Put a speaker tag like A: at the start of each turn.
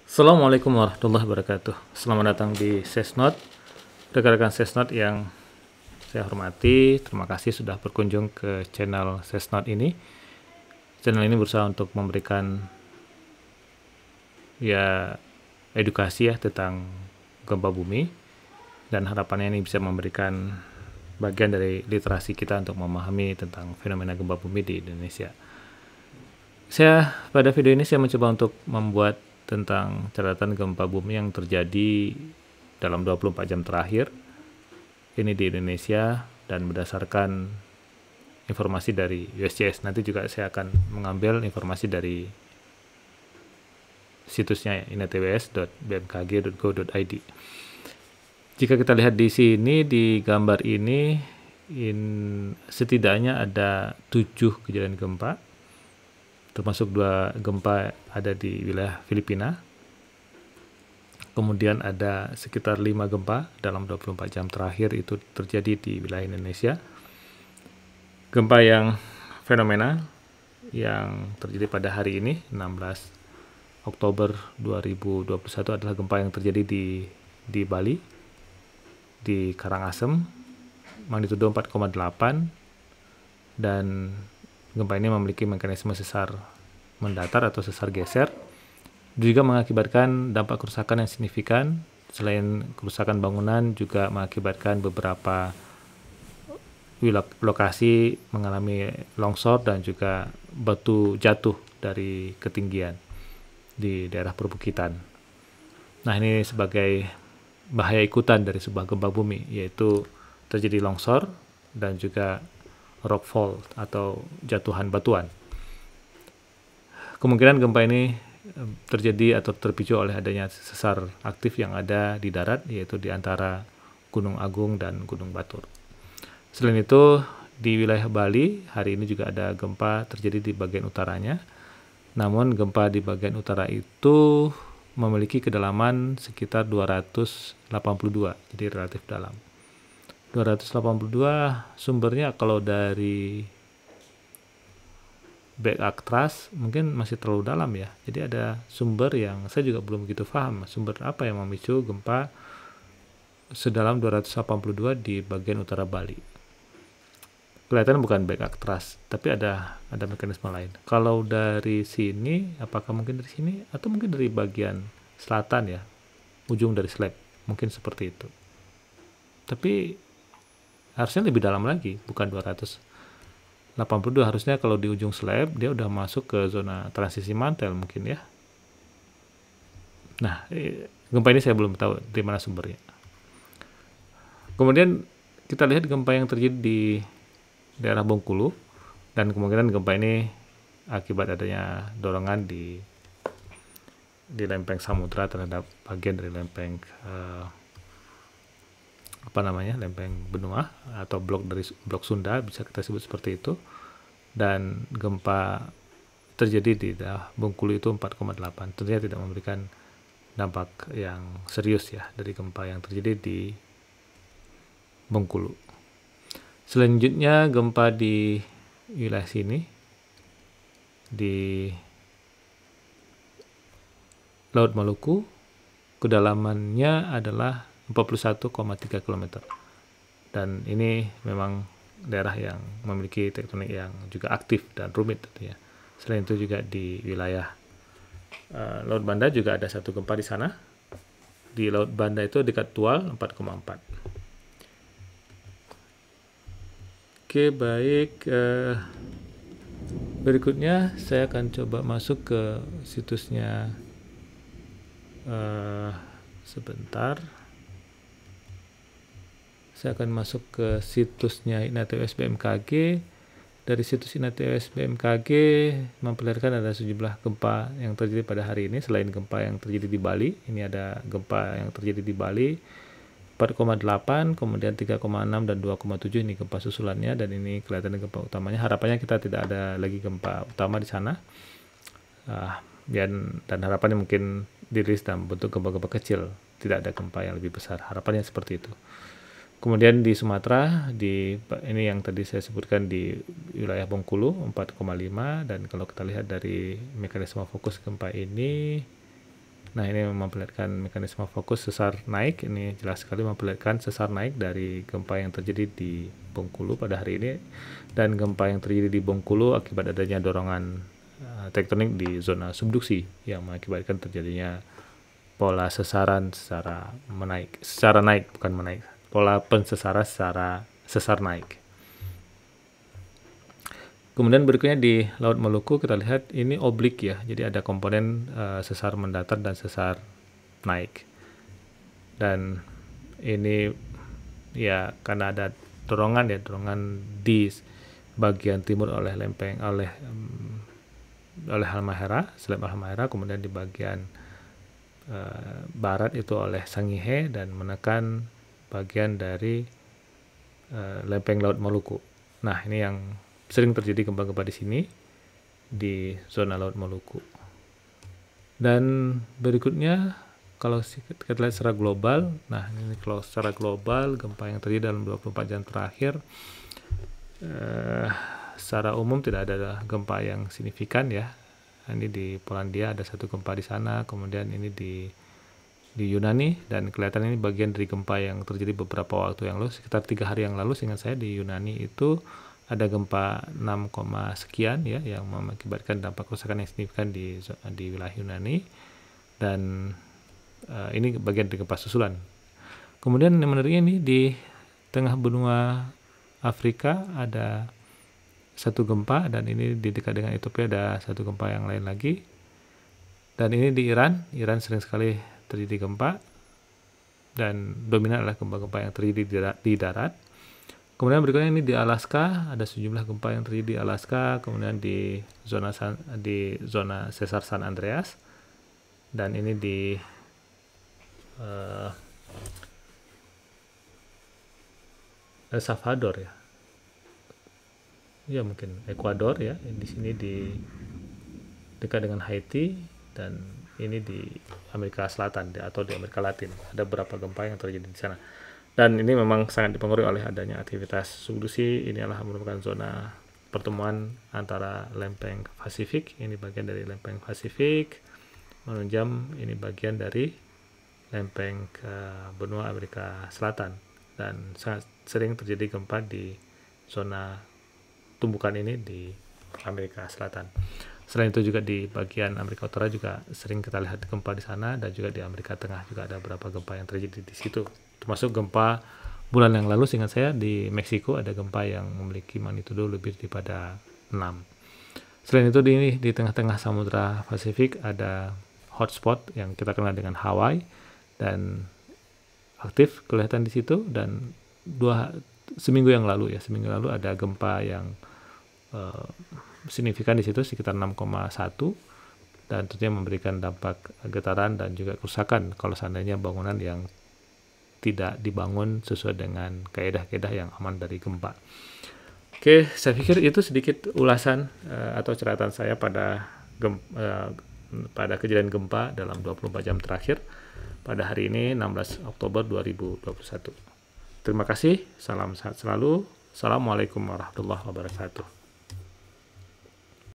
A: Assalamualaikum warahmatullahi wabarakatuh. Selamat datang di Sesnot. Rekan-rekan Sesnot yang saya hormati, terima kasih sudah berkunjung ke channel Sesnot ini. Channel ini berusaha untuk memberikan edukasi tentang gempa bumi, dan harapannya ini bisa memberikan bagian dari literasi kita untuk memahami tentang fenomena gempa bumi di Indonesia. Pada video ini saya mencoba untuk membuat tentang catatan gempa bumi yang terjadi dalam 24 jam terakhir ini di Indonesia, dan berdasarkan informasi dari USGS. Nanti juga saya akan mengambil informasi dari situsnya inatws.bmkg.go.id. Jika kita lihat di sini di gambar ini, setidaknya ada 7 kejadian gempa, termasuk 2 gempa ada di wilayah Filipina. Kemudian ada sekitar 5 gempa dalam 24 jam terakhir itu terjadi di wilayah Indonesia. Gempa yang fenomenal yang terjadi pada hari ini 16 Oktober 2021 adalah gempa yang terjadi di Bali, di Karangasem, magnitudo 4,8, dan gempa ini memiliki mekanisme sesar mendatar atau sesar geser, juga mengakibatkan dampak kerusakan yang signifikan. Selain kerusakan bangunan, juga mengakibatkan beberapa lokasi mengalami longsor dan juga batu jatuh dari ketinggian di daerah perbukitan. Nah, ini sebagai bahaya ikutan dari sebuah gempa bumi, yaitu terjadi longsor dan juga rockfall atau jatuhan batuan. Kemungkinan gempa ini terjadi atau terpicu oleh adanya sesar aktif yang ada di darat, yaitu di antara Gunung Agung dan Gunung Batur. Selain itu, di wilayah Bali hari ini juga ada gempa terjadi di bagian utaranya. Namun gempa di bagian utara itu memiliki kedalaman sekitar 282, jadi relatif dalam. 282 sumbernya kalau dari Back-Actras mungkin masih terlalu dalam ya. Jadi ada sumber yang saya juga belum begitu paham, sumber apa yang memicu gempa sedalam 282 di bagian utara Bali. Kelihatan bukan Back-Actras, tapi ada mekanisme lain. Kalau dari sini, apakah mungkin dari sini atau mungkin dari bagian selatan ya, ujung dari slab, mungkin seperti itu. Tapi harusnya lebih dalam lagi, bukan 282, harusnya kalau di ujung slab dia udah masuk ke zona transisi mantel mungkin ya. Nah, gempa ini saya belum tahu di mana sumbernya. Kemudian kita lihat gempa yang terjadi di daerah Bengkulu, dan kemungkinan gempa ini akibat adanya dorongan di lempeng samudra terhadap bagian dari lempeng lempeng benua atau blok Sunda, bisa kita sebut seperti itu. Dan gempa terjadi di daerah Bengkulu itu 4,8. Tentunya tidak memberikan dampak yang serius ya dari gempa yang terjadi di Bengkulu. Selanjutnya gempa di wilayah sini di Laut Maluku, kedalamannya adalah 41,3 km. Dan ini memang daerah yang memiliki tektonik yang juga aktif dan rumit tentunya. Selain itu juga di wilayah Laut Banda juga ada satu gempa di sana. Di Laut Banda itu dekat Tual 4,4. Oke, baik. Berikutnya saya akan coba masuk ke situsnya. Sebentar. Saya akan masuk ke situsnya INATWS BMKG. Dari situs INATWS BMKG memperlihatkan ada sejumlah gempa yang terjadi pada hari ini. Selain gempa yang terjadi di Bali, ini ada gempa yang terjadi di Bali 4,8, kemudian 3,6 dan 2,7 ini gempa susulannya, dan ini kelihatan gempa utamanya. Harapannya kita tidak ada lagi gempa utama di sana. Dan harapannya mungkin dirilis dalam bentuk gempa-gempa kecil, tidak ada gempa yang lebih besar. Harapannya seperti itu. Kemudian di Sumatera, ini yang tadi saya sebutkan di wilayah Bengkulu 4,5, dan kalau kita lihat dari mekanisme fokus gempa ini Nah, ini memperlihatkan mekanisme fokus sesar naik. Ini jelas sekali memperlihatkan sesar naik dari gempa yang terjadi di Bengkulu pada hari ini, dan gempa yang terjadi di Bengkulu akibat adanya dorongan tektonik di zona subduksi yang mengakibatkan terjadinya pola sesaran secara naik, bukan menaik. Pola pensesaran secara sesar naik. Kemudian berikutnya di Laut Maluku kita lihat ini oblik ya, jadi ada komponen sesar mendatar dan sesar naik. Dan ini ya karena ada dorongan di bagian timur oleh Halmahera, Selat Halmahera, kemudian di bagian barat itu oleh Sangihe, dan menekan bagian dari lempeng Laut Maluku. Nah, ini yang sering terjadi gempa-gempa di sini di zona Laut Maluku. Dan berikutnya kalau kita lihat secara global, nah ini kalau secara global gempa yang terjadi dalam 24 jam terakhir secara umum tidak ada gempa yang signifikan ya. Ini di Polandia ada satu gempa di sana, kemudian ini di Yunani, dan kelihatan ini bagian dari gempa yang terjadi beberapa waktu yang lalu, sekitar 3 hari yang lalu seingat saya di Yunani itu ada gempa 6, sekian ya yang mengakibatkan dampak kerusakan yang signifikan di wilayah Yunani, dan ini bagian dari gempa susulan. Kemudian yang menariknya ini di tengah benua Afrika ada satu gempa, dan ini di dekat dengan Ethiopia ada satu gempa yang lain lagi. Dan ini di Iran sering sekali terjadi gempa, dan dominan adalah gempa-gempa yang terjadi di darat. Kemudian berikutnya ini di Alaska, ada sejumlah gempa yang terjadi di Alaska, kemudian di zona sesar San Andreas, dan ini di El Salvador ya mungkin Ekuador ya, di sini di dekat dengan Haiti, dan ini di Amerika Selatan atau di Amerika Latin ada beberapa gempa yang terjadi di sana. Dan ini memang sangat dipengaruhi oleh adanya aktivitas subduksi. Ini adalah merupakan zona pertemuan antara lempeng Pasifik, ini bagian dari lempeng Pasifik menunjam, ini bagian dari lempeng ke benua Amerika Selatan, dan sangat sering terjadi gempa di zona tumbukan ini di Amerika Selatan. Selain itu juga di bagian Amerika Utara juga sering kita lihat gempa di sana, dan juga di Amerika Tengah juga ada beberapa gempa yang terjadi di situ. Termasuk gempa bulan yang lalu seingat saya di Meksiko ada gempa yang memiliki magnitudo lebih daripada 6. Selain itu di tengah-tengah Samudra Pasifik ada hotspot yang kita kenal dengan Hawaii, dan aktif kelihatan di situ. Dan seminggu yang lalu ada gempa yang signifikan di situ sekitar 6,1, dan tentunya memberikan dampak getaran dan juga kerusakan kalau seandainya bangunan yang tidak dibangun sesuai dengan kaedah-kaedah yang aman dari gempa. Oke, saya pikir itu sedikit ulasan atau catatan saya pada kejadian gempa dalam 24 jam terakhir pada hari ini 16 Oktober 2021. Terima kasih, salam sehat selalu. Assalamualaikum warahmatullahi wabarakatuh.